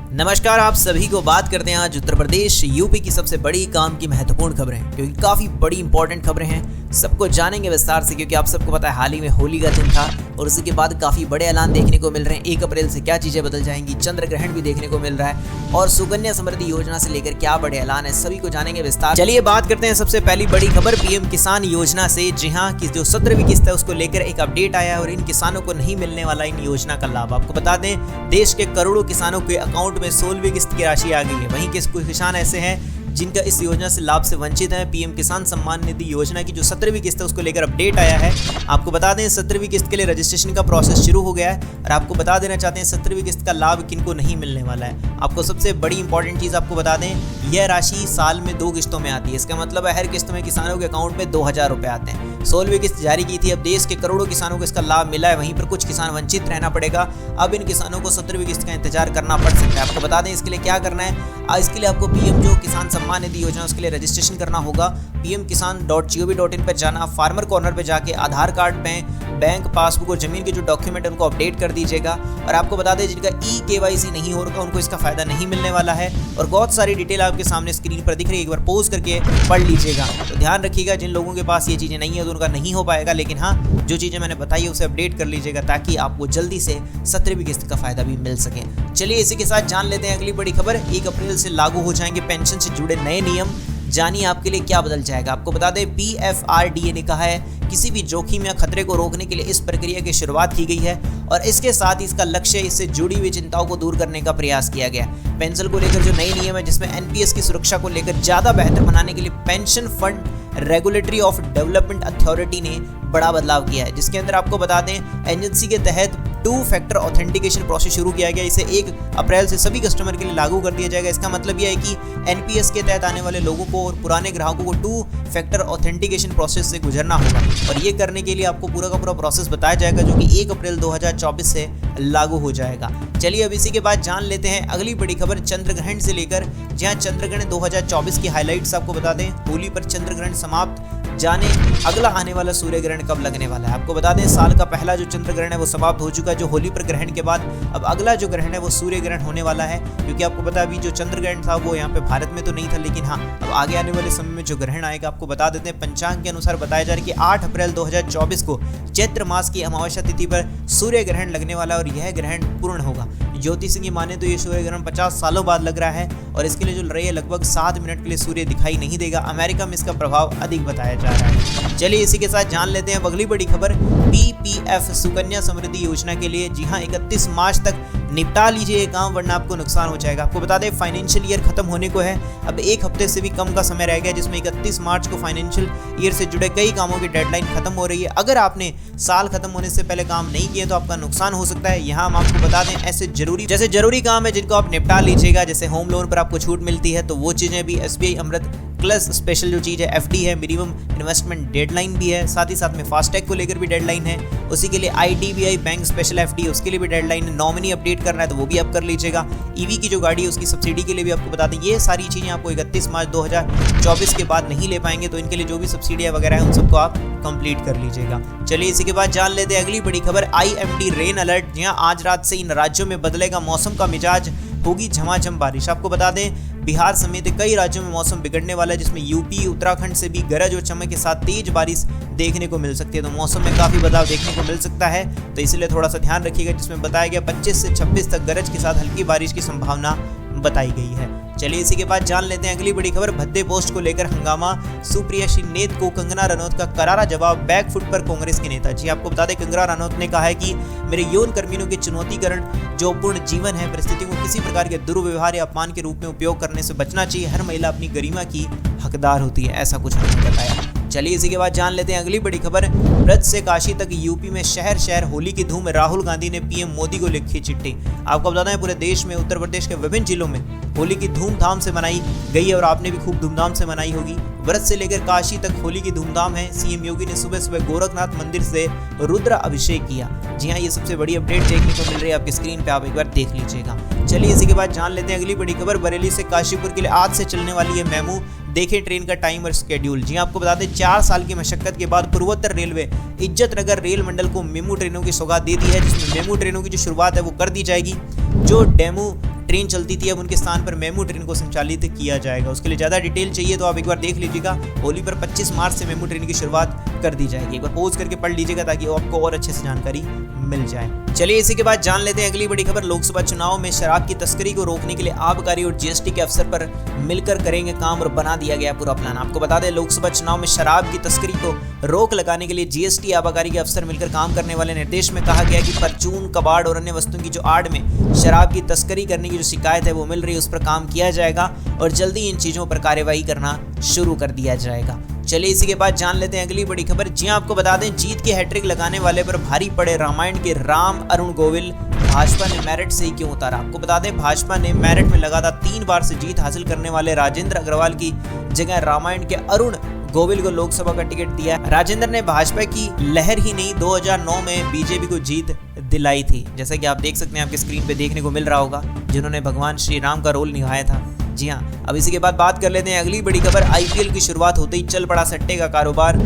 नमस्कार, आप सभी को बात करते हैं आज उत्तर प्रदेश यूपी की सबसे बड़ी काम की महत्वपूर्ण खबरें, क्योंकि काफी बड़ी इंपॉर्टेंट खबरें हैं। सबको जानेंगे विस्तार से, क्योंकि आप सबको पता है हाल ही में होली का दिन था और उसी के बाद काफी बड़े ऐलान देखने को मिल रहे हैं। 1 अप्रैल से क्या चीजें बदल जाएंगी, चंद्र ग्रहण भी देखने को मिल रहा है और सुकन्या समृद्धि योजना से लेकर क्या बड़े ऐलान है, सभी को जानेंगे विस्तार। चलिए बात करते हैं सबसे पहली बड़ी खबर पीएम किसान योजना से। जी हाँ, कि जो 17वीं किस्त है उसको लेकर एक अपडेट आया है और इन किसानों को नहीं मिलने वाला इन योजना का लाभ। आपको बता दें, देश के करोड़ों किसानों के अकाउंट में 16वीं किस्त की राशि आ गई है। वहीं कुछ किसान ऐसे हैं जिनका इस योजना से लाभ से वंचित है। पीएम किसान सम्मान निधि योजना की जो 17वीं किस्त है उसको लेकर अपडेट आया है। आपको बता दें 17वीं किस्त के लिए रजिस्ट्रेशन का प्रोसेस शुरू हो गया है और आपको बता देना चाहते हैं 17वीं किस्त का लाभ किनको नहीं मिलने वाला है। आपको सबसे बड़ी इंपॉर्टेंट चीज आपको बता दें, यह राशि साल में 2 किस्तों में आती है। इसका मतलब है हर किस्त में किसानों के अकाउंट में 2000 रुपए आते हैं। 16वीं किस्त जारी की थी, अब देश के करोड़ों किसानों को इसका लाभ मिला है। वहीं पर कुछ किसान वंचित रहना पड़ेगा। अब इन किसानों को 17वीं किस्त का इंतजार करना पड़ सकता है। आपको बता दें इसके लिए क्या करना है। इसके लिए आपको पीएम जो किसान सम्मान निधि योजना उसके लिए रजिस्ट्रेशन करना होगा। pmkisan.gov.in पर जाना, फार्मर कॉर्नर पर जाके आधार कार्ड में बैंक पासबुक और जमीन के जो डॉक्यूमेंट है उनको अपडेट कर दीजिएगा। और आपको बता दें जिनका KYC नहीं हो रहा उनको इसका फायदा नहीं मिलने वाला है। और बहुत सारी डिटेल आपके सामने स्क्रीन पर दिख रही है, एक बार पॉज करके पढ़ लीजिएगा। तो ध्यान रखिएगा, जिन लोगों के पास ये चीज़ें नहीं है तो उनका नहीं हो पाएगा, लेकिन हाँ जो चीज़ें मैंने बताई है उसे अपडेट कर लीजिएगा ताकि आपको जल्दी से 17वीं किस्त का फायदा भी मिल सके। चलिए इसी के साथ जान लेते हैं अगली बड़ी खबर। 1 अप्रैल से लागू हो जाएंगे पेंशन से जुड़े नए नियम। जानिए आपके लिए क्या बदल जाएगा। आपको बता दें PFRDA ने कहा है किसी भी जोखिम या खतरे को रोकने के लिए इस प्रक्रिया की शुरुआत की गई है और इसके साथ ही इसका लक्ष्य इससे जुड़ी हुई चिंताओं को दूर करने का प्रयास किया गया। पेंशन को लेकर जो नए नियम है जिसमें NPS की सुरक्षा को लेकर ज्यादा बेहतर बनाने के लिए pension fund regulatory of development authority ने बड़ा बदलाव किया है, जिसके अंदर आपको बता दें एजेंसी के तहत 2 फैक्टर ऑथेंटिकेशन प्रोसेस शुरू किया गया। इसे 1 अप्रैल से सभी कस्टमर के लिए लागू कर दिया जाएगा। इसका मतलब यह है कि NPS के तहत आने वाले लोगों को और पुराने ग्राहकों को 2 फैक्टर ऑथेंटिकेशन प्रोसेस से गुजरना होगा और ये करने के लिए आपको पूरा का पूरा प्रोसेस बताया जाएगा जो कि 1 अप्रैल 2024 से लागू हो जाएगा। चलिए अब इसी के बाद जान लेते हैं अगली बड़ी खबर चंद्रग्रहण से लेकर। जहां चंद्रग्रहण 2024 की हाइलाइट्स आपको बता दें, होली पर चंद्रग्रहण समाप्त, जाने अगला आने वाला सूर्य ग्रहण कब लगने वाला है। आपको बता दें साल का पहला जो चंद्र ग्रहण है वो समाप्त हो चुका है, जो होली पर ग्रहण के बाद अब अगला जो ग्रहण है वो सूर्य ग्रहण होने वाला है। क्योंकि आपको पता अभी जो चंद्र ग्रहण था वो यहाँ पे भारत में तो नहीं था, लेकिन हाँ अब आगे आने वाले समय में जो ग्रहण आएगा आपको बता देते हैं। पंचांग के अनुसार बताया जा रहा है कि 8 अप्रैल 2024 को चैत्र मास की अमावस्या तिथि पर सूर्य ग्रहण लगने वाला है और यह ग्रहण पूर्ण होगा। ज्योतिषी की माने तो ये सूर्य ग्रहण 50 सालों बाद लग रहा है और इसके लिए जो लड़ रही है लगभग 7 मिनट के लिए सूर्य दिखाई नहीं देगा। अमेरिका में इसका प्रभाव अधिक बताया जा रहा है। चलिए इसी के साथ जान लेते हैं अगली बड़ी खबर PPF सुकन्या समृद्धि योजना के लिए। जी हाँ, 31 मार्च तक निपटा लीजिए ये काम वरना आपको नुकसान हो जाएगा। आपको बता दें फाइनेंशियल ईयर खत्म होने को है, अब 1 हफ्ते से भी कम का समय रह गया, जिसमें 31 मार्च को फाइनेंशियल ईयर से जुड़े कई कामों की डेडलाइन खत्म हो रही है। अगर आपने साल खत्म होने से पहले काम नहीं किए तो आपका नुकसान हो सकता है। यहाँ हम आपको बता दें ऐसे जरूरी काम है जिनको आप निपटा लीजिएगा। जैसे होम लोन पर आपको छूट मिलती है तो वो चीजें भी SBI अमृत प्लस स्पेशल जो चीज़ है FD है, मिनिमम इन्वेस्टमेंट डेडलाइन भी है, साथ ही साथ में फास्टैग को लेकर भी डेडलाइन है। उसी के लिए IDBI बैंक स्पेशल FD उसके लिए भी डेडलाइन है। नॉमिनी अपडेट करना है तो वो भी आप कर लीजिएगा। EV की जो गाड़ी है उसकी सब्सिडी के लिए भी आपको बता दें ये सारी चीज़ें आपको 31 मार्च 2024 के बाद नहीं ले पाएंगे, तो इनके लिए जो भी सब्सिडियाँ वगैरह है उन सबको आप कंप्लीट कर लीजिएगा। चलिए इसी के बाद जान लेते हैं अगली बड़ी खबर IMD रेन अलर्ट। जहाँ आज रात से इन राज्यों में बदलेगा मौसम का मिजाज, होगी झमाझम बारिश। आपको बता दें बिहार समेत कई राज्यों में मौसम बिगड़ने वाला है, जिसमें यूपी उत्तराखंड से भी गरज और चमक के साथ तेज बारिश देखने को मिल सकती है। तो मौसम में काफी बदलाव देखने को मिल सकता है, तो इसलिए थोड़ा सा ध्यान रखिएगा। जिसमें बताया गया 25 से 26 तक गरज के साथ हल्की बारिश की संभावना बताई गई है। चलिए इसी के बाद जान लेते हैं अगली बड़ी खबर भद्दे पोस्ट को लेकर हंगामा, सुप्रिया शिंदे को कंगना रनौत का करारा जवाब, बैकफुट पर कांग्रेस के नेता। जी आपको बता दें कंगना रनौत ने कहा है कि मेरे यौन कर्मियों के चुनौतीकरण जो पूर्ण जीवन है परिस्थितियों को किसी प्रकार के दुर्व्यवहार या अपमान के रूप में उपयोग करने से बचना चाहिए। हर महिला अपनी गरिमा की हकदार होती है, ऐसा कुछ उन्होंने बताया। चलिए इसी के बाद जान लेते हैं अगली बड़ी खबर ब्रज से काशी तक यूपी में शहर शहर होली की धूम। राहुल गांधी ने PM मोदी को लिखी चिट्ठी। आपको बताना है पूरे देश में उत्तर प्रदेश के विभिन्न जिलों में होली की धूमधाम से मनाई गई है और आपने भी खूब धूमधाम से मनाई होगी। व्रत से लेकर काशी तक होली की धूमधाम है। CM योगी ने सुबह सुबह गोरखनाथ मंदिर से रुद्र अभिषेक किया। जी हाँ, ये सबसे बड़ी अपडेट देखने को मिल रही है आपकी स्क्रीन पे, आप एक बार देख लीजिएगा। चलिए इसी के बाद जान लेते हैं अगली बड़ी खबर बरेली से काशीपुर के लिए आज से चलने वाली है मेमू। देखें ट्रेन का टाइम और शेड्यूल। जी आपको बता दें 4 साल की मशक्कत के बाद पूर्वोत्तर रेलवे इज्जत नगर रेल मंडल को मेमू ट्रेनों की सौगात दे दी है, जिसमें मेमू ट्रेनों की जो शुरुआत है वो कर दी जाएगी। जो डेमू ट्रेन चलती थी, अब उनके स्थान पर मेमू ट्रेन को संचालित किया जाएगा। उसके लिए ज़्यादा डिटेल चाहिए तो आप एक बार देख लीजिएगा। होली पर 25 मार्च से मेमू ट्रेन की शुरुआत कर दी जाएगी। एक बार पॉज करके पढ़ लीजिएगा ताकि आपको और अच्छे से जानकारी मिल जाए। चलिए इसी के बाद जान लेते हैं अगली बड़ी खबर। लोकसभा चुनाव में शराब की तस्करी को रोकने के लिए आबकारी और जीएसटी के अफसर पर मिलकर करेंगे काम और बना दिया गया पूरा प्लान। आपको बता दें, लोकसभा चुनाव में शराब की तस्करी को रोक लगाने के लिए जीएसटी आबकारी के अफसर मिलकर काम करने वाले निर्देश में कहा गया कि परचून, कबाड़ और अन्य वस्तुओं की जो आड़ में शराब की तस्करी करने की जो शिकायत है वो मिल रही है, उस पर काम किया जाएगा और जल्दी इन चीजों पर कार्यवाही करना शुरू कर दिया जाएगा। चलिए इसी के बाद जान लेते हैं अगली बड़ी खबर। जी आपको बता दें, जीत की हैट्रिक लगाने वाले पर भारी पड़े रामायण के राम अरुण गोविल। भाजपा ने मेरिट से ही क्यों उतारा? आपको बता दें, भाजपा ने मेरिट में लगातार 3 बार से जीत हासिल करने वाले राजेंद्र अग्रवाल की जगह रामायण के अरुण गोविल को लोकसभा का टिकट दिया। राजेंद्र ने भाजपा की लहर ही नहीं 2009 में बीजेपी को जीत दिलाई थी, जैसा कि आप देख सकते हैं, आपके स्क्रीन पे देखने को मिल रहा होगा, जिन्होंने भगवान श्री राम का रोल निभाया था। जी हाँ, अब इसी के बाद बात कर लेते हैं अगली बड़ी खबर। आईपीएल की शुरुआत होते ही चल पड़ा सट्टे का कारोबार।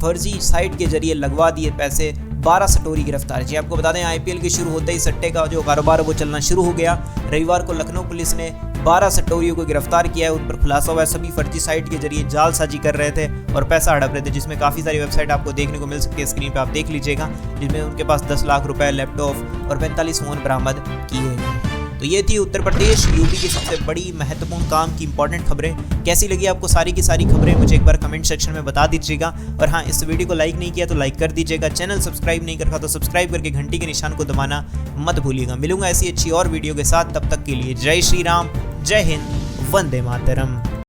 फर्जी साइट के जरिए लगवा दिए पैसे, 12 सटोरी गिरफ्तार। जी आपको बता दें, आईपीएल के शुरू होते ही सट्टे का जो कारोबार है वो चलना शुरू हो गया। रविवार को लखनऊ पुलिस ने 12 सट्टोरियों को गिरफ्तार किया है। उन पर खुलासा हुआ है सभी फर्जी साइट के जरिए जालसाजी कर रहे थे और पैसा हड़प रहे थे, जिसमें काफ़ी सारी वेबसाइट आपको देखने को मिल सकती है। स्क्रीन पे आप देख लीजिएगा, जिसमें उनके पास 10 लाख रुपए, लैपटॉप और 45 फोन बरामद किए गए। तो ये थी उत्तर प्रदेश यूपी की सबसे बड़ी महत्वपूर्ण काम की इंपॉर्टेंट खबरें। कैसी लगी आपको सारी की सारी खबरें, मुझे एक बार कमेंट सेक्शन में बता दीजिएगा। और हाँ, इस वीडियो को लाइक नहीं किया तो लाइक कर दीजिएगा। चैनल सब्सक्राइब नहीं रखा तो सब्सक्राइब करके घंटी के निशान को दबाना मत भूलिएगा। मिलूंगा ऐसी अच्छी और वीडियो के साथ, तब तक के लिए जय श्री राम, जय हिंद, वंदे मातरम।